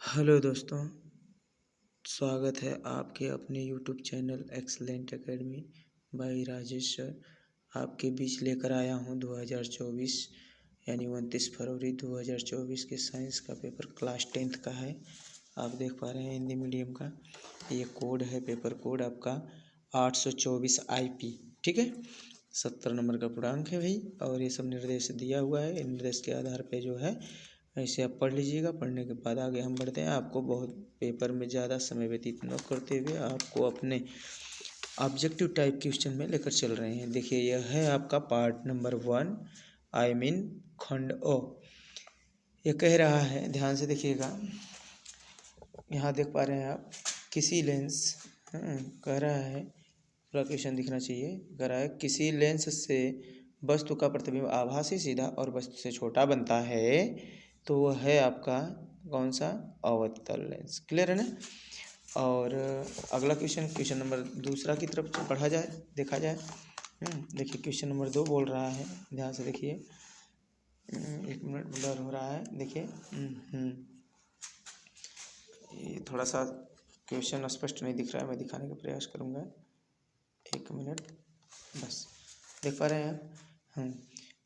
Hello दोस्तों, स्वागत है आपके अपने YouTube channel excellent academy by Rajesh sir. आपके बीच लेकर आया हूं 2024 यानी 29 फरवरी 2024 के साइंस का पेपर क्लास 10th का है। आप देख पा रहे हैं हिंदी मीडियम का ये कोड है, पेपर कोड आपका 824 IP। ठीक है, 70 नंबर का पूर्णांक है भाई। और ये सब निर्देश दिया हुआ है, निर्देश के आधार पे जो है ऐसे आप पढ़ लीजिएगा। पढ़ने के बाद आगे हम बढ़ते हैं। आपको बहुत पेपर में ज़्यादा समय व्यतीत न करते हुए आपको अपने ऑब्जेक्टिव टाइप क्वेश्चन में लेकर चल रहे हैं। देखिए, यह है आपका पार्ट नंबर 1, आई मीन खंड ओ। ये कह रहा है, ध्यान से देखिएगा, यहाँ देख पा रहे हैं आप, किसी लेंस कह रहा है, पूरा क्वेश्चन दिखना चाहिए। कह रहा है किसी लेंस से वस्तु का प्रतिबिंब आभासी सीधा और वस्तु से छोटा बनता है, तो वह है आपका कौन सा? अवतल लेंस। क्लियर है ना? और अगला क्वेश्चन नंबर दूसरा की तरफ पढ़ा जाए, देखा जाए। देखिए, क्वेश्चन नंबर 2 बोल रहा है, ध्यान से देखिए। 1 मिनट, ब्लर हो रहा है, देखिए। ये थोड़ा सा क्वेश्चन स्पष्ट नहीं दिख रहा है, मैं दिखाने का प्रयास करूँगा। 1 मिनट बस। देख पा रहे हैं हम?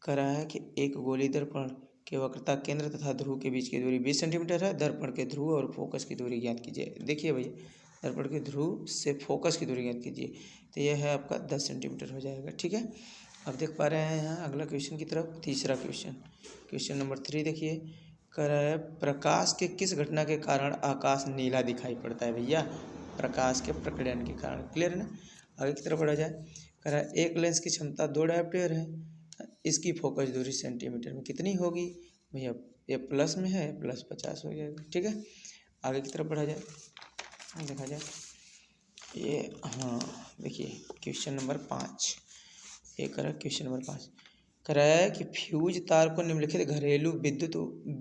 कह रहा है कि एक गोली दर्पण के वक्रता केंद्र तथा ध्रुव के बीच की दूरी 20 सेंटीमीटर है। दर्पण के ध्रुव और फोकस की दूरी ज्ञात कीजिए। देखिए भैया, दर्पण के ध्रुव से फोकस की दूरी ज्ञात कीजिए, तो यह है आपका 10 सेंटीमीटर हो जाएगा। ठीक है, अब देख पा रहे हैं यहाँ अगला क्वेश्चन की तरफ, तीसरा क्वेश्चन नंबर 3 देखिए। कह रहा है प्रकाश के किस घटना के कारण आकाश नीला दिखाई पड़ता है? भैया, प्रकाश के प्रकीर्णन के कारण। क्लियर है ना? आगे की तरफ बढ़ा जाए। कह रहा है एक लेंस की क्षमता 2 डायोप्टर है, इसकी फोकस दूरी सेंटीमीटर में कितनी होगी? भैया, ये प्लस में है, प्लस 50 हो जाएगा। ठीक है, आगे की तरफ बढ़ा जाए, देखा जाए ये। हाँ, देखिए क्वेश्चन नंबर 5, ये करा क्वेश्चन नंबर 5। कह रहा है कि फ्यूज तार को निम्नलिखित घरेलू विद्युत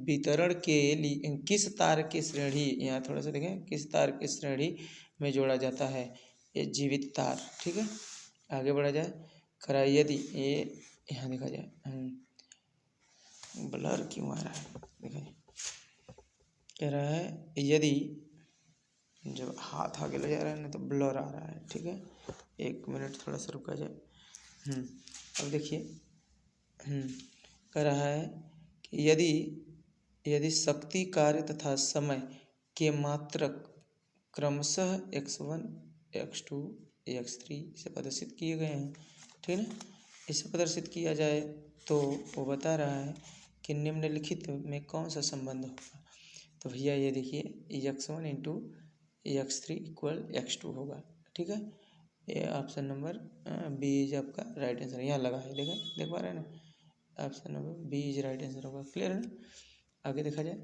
वितरण के लिए किस तार की श्रेणी, यहाँ थोड़ा सा देखें, किस तार की श्रेणी में जोड़ा जाता है? ये जीवित तार। ठीक है, आगे बढ़ा जाए। कह रहा है यदि ये, यहाँ देखा जाए, ब्लर क्यों आ रहा है? देखिए, कह रहा है यदि, जब हाथ आगे ले जा रहा है ना तो ब्लर आ रहा है। ठीक है, 1 मिनट थोड़ा सा रुका जाए। अब देखिए, कह रहा है कि यदि शक्ति, कार्य तथा समय के मात्रक क्रमशः x1, x2, x3 से प्रदर्शित किए गए हैं, ठीक है ना, इसे प्रदर्शित किया जाए तो वो बता रहा है कि निम्नलिखित में कौन सा संबंध होगा? तो भैया ये देखिए, x1 into x3 equal x2 होगा। ठीक है, ये ऑप्शन नंबर बी इज आपका राइट आंसर। यहाँ लगा है, देख पा रहे हैं ना? Option number B is right answer होगा। क्लियर है ना? आगे देखा जाए।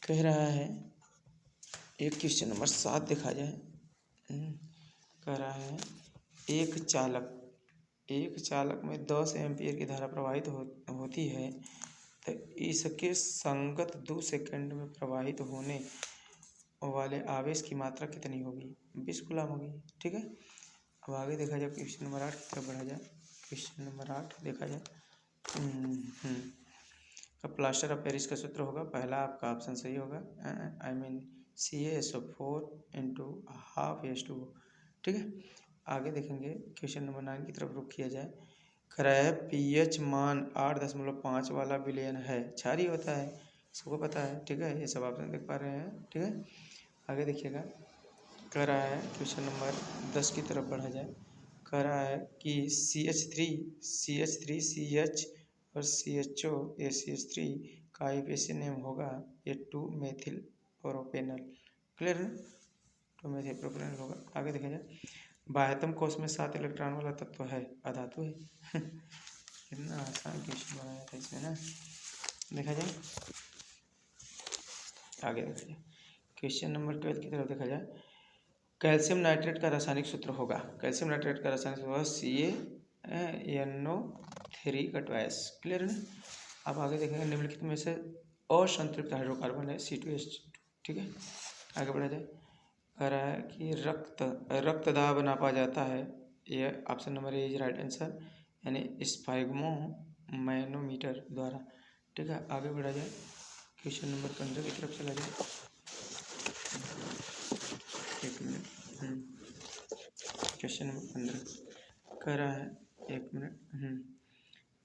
कह रहा है एक क्वेश्चन नंबर 7 देखा जाए। कह रहा है एक चालक में 10 एम्पीयर की धारा प्रवाहित होती है, तो इसके संगत 2 सेकंड में प्रवाहित होने वाले आवेश की मात्रा कितनी होगी? 20 कूलम होगी। ठीक है, अब आगे देखा जाए, क्वेश्चन नंबर 8 की तरफ बढ़ा जाए। क्वेश्चन नंबर 8 देखा जाए। अब प्लास्टर ऑफ पेरिस का सूत्र होगा, पहला आपका ऑप्शन सही होगा, I mean CaSO4 into half H2O। ठीक है, आगे देखेंगे, क्वेश्चन नंबर 9 की तरफ रुख किया जाए। कह रहा है pH मान 8.5 वाला विलयन है, क्षारीय होता है, सबको पता है। ठीक है, ये सब आप देख पा रहे हैं। ठीक है, आगे देखिएगा। कह रहा है क्वेश्चन नंबर 10 की तरफ बढ़ा जाए। कह रहा है कि CH3CH और CHO या CH3 का IUPAC नेम होगा, ये 2-मेथिल प्रोपेनल। क्लियर है? 2-मेथिल प्रोपेनल होगा। आगे देखा जाए, बाह्यतम कोश में 7 इलेक्ट्रॉन वाला तत्व है, अधातु है। कितना आसान क्वेश्चन बनाया था इसमें ना, देखा जाए। आगे देखा जाए, क्वेश्चन नंबर 12 की तरफ देखा जाए। कैल्शियम नाइट्रेट का रासायनिक सूत्र होगा, कैल्शियम नाइट्रेट का रासायनिक सूत्र होगा CaNO3 का ट्वाइस। क्लियर है ना? अब आगे देखेंगे, निम्नलिखित में से असंतृप्त हाइड्रोकार्बन है C2H2। ठीक है, आगे बढ़ा जाए। कह रहा है कि रक्त दाब नापा जाता है, यह option number A is right answer, यानी स्फैग्मो मैनोमीटर द्वारा। ठीक है, आगे बढ़ा जाए। क्वेश्चन नंबर 15 की तरफ चला जाए। एक मिनट। क्वेश्चन नंबर 15 कह रहा है, एक मिनट।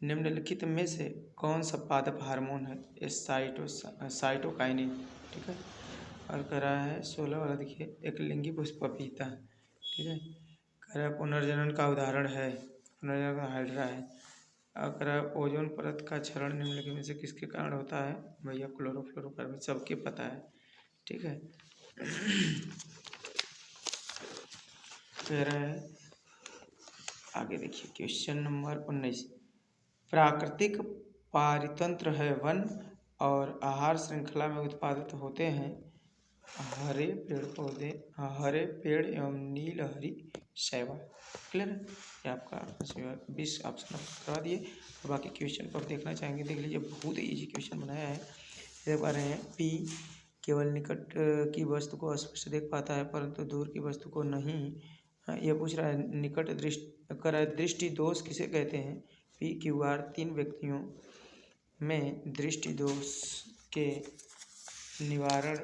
निम्नलिखित में से कौन सा पादप हार्मोन है? साइटोकाइनिन, ठीक है। और कह रहा है 16 वाला देखिए, एक लिंगी पुष्प पपीता, ठीक है। कह रहा है पुनर्जनन का उदाहरण है, पुनर्जनन का हाइड्रा है। और कह रहा है ओजोन परत का क्षरण निम्नलिखित में से किसके कारण होता है? भैया क्लोरोफ्लोरोकार्बन, सबके पता है, ठीक है। कह रहा है आगे देखिए क्वेश्चन नंबर 19, प्राकृतिक पारितंत्र है वन और आहार श्रृंखला में उत्पादित होते हैं हरे पेड़ एवं नीलहरी शैवाल। क्लियर है? ये आपका 20 ऑप्शन करवा दिए। बाकी क्वेश्चन को आप देखना चाहेंगे देख लीजिए, बहुत इजी क्वेश्चन बनाया है। देख पा रहे हैं, पी केवल निकट की वस्तु को स्पष्ट देख पाता है परंतु दूर की वस्तु को नहीं। ये पूछ रहा है निकट दृष्टि दोष किसे कहते हैं? PQR 3 व्यक्तियों में दृष्टि दोष के निवारण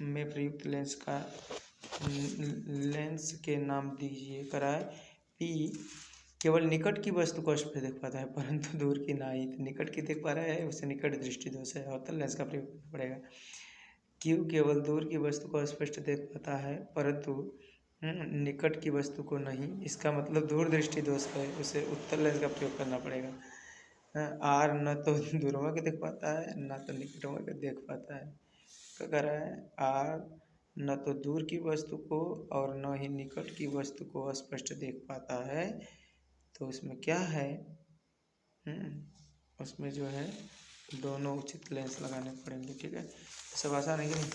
में प्रयुक्त लेंस के नाम दीजिए। कराए पी केवल निकट की वस्तु को स्पष्ट देख पाता है परंतु दूर की नहीं। तो निकट की देख पा रहा है, उसे निकट दृष्टि दोष है, अवतल लेंस का प्रयोग करना पड़ेगा। क्यू केवल दूर की वस्तु को स्पष्ट देख पाता है परंतु निकट की वस्तु को नहीं, इसका मतलब दूर दृष्टि दोष है, उसे उत्तल लेंस का प्रयोग करना पड़ेगा। आर न तो दूरवा के देख पाता है न तो निकटवा के देख पाता है। क्या कर रहा है? आर न तो दूर की वस्तु को और न ही निकट की वस्तु को स्पष्ट देख पाता है, तो उसमें क्या है? उसमें जो है दोनों उचित लेंस लगाने पड़ेंगे, ठीक है। सब आसान है कि नहीं?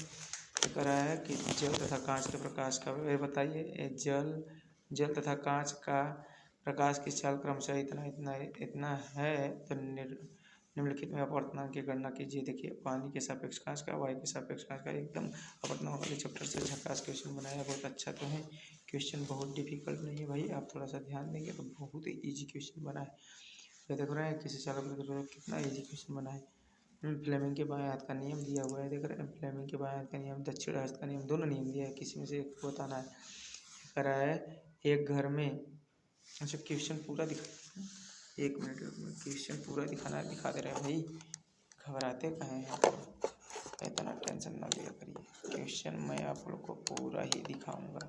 तो कह रहा है कि जल तथा कांच के प्रकाश का बताइए। जल तथा कांच का प्रकाश की चाल क्रमशः इतना है, तो निम्नलिखित में अपवर्तनांक की गणना कीजिए। देखिए पानी के सापेक्ष कांच का, वायु के सापेक्ष कांच का, एकदम अपवर्तनांक वाले चैप्टर से झकास क्वेश्चन बनाया, बहुत अच्छा तो है क्वेश्चन, बहुत डिफिकल्ट नहीं है भाई, आप थोड़ा सा ध्यान देंगे तो बहुत ही ईजी क्वेश्चन बना है। ये देख रहे हैं किसी चालक कितना ईजी क्वेश्चन बना है। फ्लेमिंग के बाएं हाथ का नियम दिया हुआ है, देख रहे हैं फ्लेमिंग के बाएं हाथ का नियम, दक्षिण हाथ का नियम, दोनों नियम दिया है, किसी में से एक को बताना है। कह रहा है एक घर में, अच्छा क्वेश्चन पूरा दिखा, एक मिनट क्वेश्चन पूरा दिखा दे रहे हैं भाई, घबराते कहाँ हैं आप, इतना टेंशन ना लिया करिए, क्वेश्चन मैं आप लोग को पूरा ही दिखाऊंगा।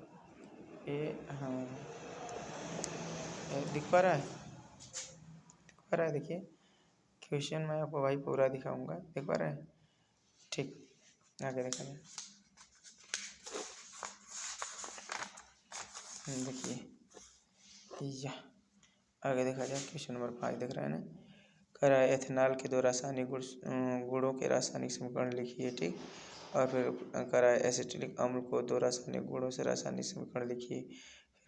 हाँ दिख पा रहा है, देखिए क्वेश्चन मैं आपको भाई पूरा दिखाऊंगा, देख पा रहे हैं? ठीक, आगे देखा जाए। देखिए या आगे देखा जाए क्वेश्चन नंबर 5 देख रहे हैं ना। कह रहा है एथेनॉल के दो रासायनिक गुणों के रासायनिक समीकरण लिखिए, ठीक। और फिर कह रहा है एसिटिलिक अम्ल को दो रासायनिक गुणों से रासायनिक समीकरण लिखिए।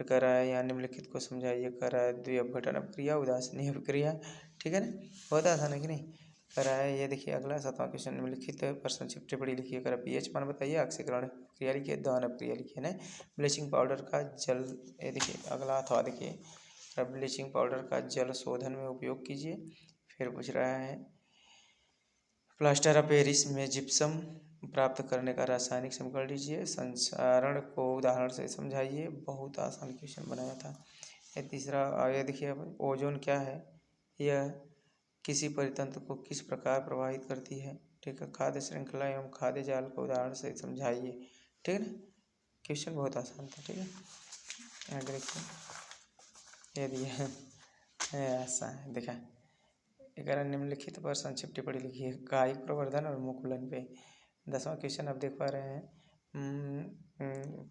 फिर कह रहा है यहाँ निम्नलिखित को समझाइए। कह रहा है द्विअपघटन अपक्रिया, उदासीन अपक्रिया, ठीक है ना, बहुत आसान है कि नहीं। कह रहा है ये देखिए अगला 7वां क्वेश्चन, निम्नलिखित पर संक्षिप्त टिप्पणी लिखिए। कह रहा है पीएच मान बताइए, ऑक्सीकरण क्रिया लिखिए, दहन अपक्रिया लिखिए ना, ब्लीचिंग पाउडर का जल, ये देखिए अगला अथवा देखिए, ब्लीचिंग पाउडर का जल शोधन में उपयोग कीजिए। फिर पूछ रहा है प्लास्टर ऑफ पेरिस में जिप्सम प्राप्त करने का रासायनिक समीकरण लीजिए, संचारण को उदाहरण से समझाइए, बहुत आसान क्वेश्चन बनाया था। ये तीसरा आगे देखिए, ओजोन क्या है, यह किसी परितंत्र को किस प्रकार प्रभावित करती है, ठीक है। खाद्य श्रृंखला एवं खाद्य जाल को उदाहरण से समझाइए, ठीक है ना, क्वेश्चन बहुत आसान था, ठीक है। आगे देखिए ये दिया है ऐसा है, देखा अगर निम्नलिखित पर संक्षिप्त टिप्पणी लिखिए कायिक प्रवर्धन और मुकुलन पे। 10वां क्वेश्चन आप देख पा रहे हैं,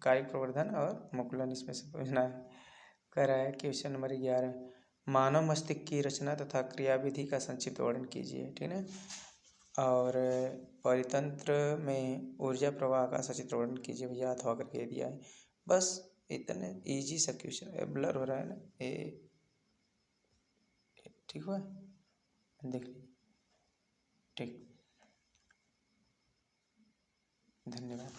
कायिक प्रवर्धन और मुकुलन इसमें से पूछना है। कह रहा है क्वेश्चन नंबर 11, मानव मस्तिष्क की रचना तथा क्रियाविधि का संक्षिप्त वर्णन कीजिए, ठीक है। और परितंत्र में ऊर्जा प्रवाह का सचित्र वर्णन कीजिए, भैया अथवा करके दिया है। बस इतने इजी सा क्वेश्चन, ब्लर हो रहा है ना ये, ठीक हुआ, देख लीजिए, ठीक, धन्यवाद।